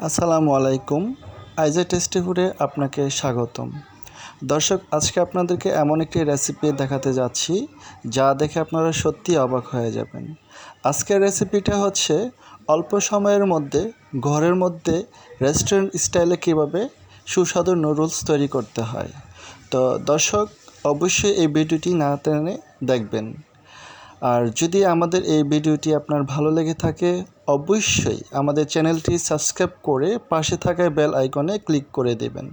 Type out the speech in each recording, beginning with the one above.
আসসালামু আলাইকুম। আইজে টেস্টি ফুডে আপনাকে স্বাগতম। দর্শক, আজকে আপনাদেরকে এমন একটি রেসিপি দেখাতে যাচ্ছি যা দেখে আপনারা সত্যি অবাক হয়ে যাবেন। আজকের রেসিপিটা হচ্ছে অল্প সময়ের মধ্যে ঘরের মধ্যে রেস্টুরেন্ট স্টাইলে কীভাবে সুস্বাদু নুডলস তৈরি করতে হয়। তো দর্শক, অবশ্যই এই ভিডিওটি না টেনে দেখবেন। আর যদি আমাদের এই ভিডিওটি আপনার ভালো লেগে থাকে, অবশ্যই আমাদের চ্যানেলটি সাবস্ক্রাইব করে পাশে থাকা বেল আইকনে ক্লিক করে দেবেন।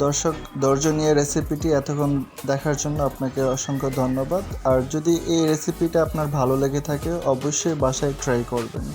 দর্শক, ধৈর্য নিয়ে রেসিপিটি এতক্ষণ দেখার জন্য আপনাকে অসংখ্য ধন্যবাদ। আর যদি এই রেসিপিটা আপনার ভালো লেগে থাকে, অবশ্যই বাসায় ট্রাই করবেন।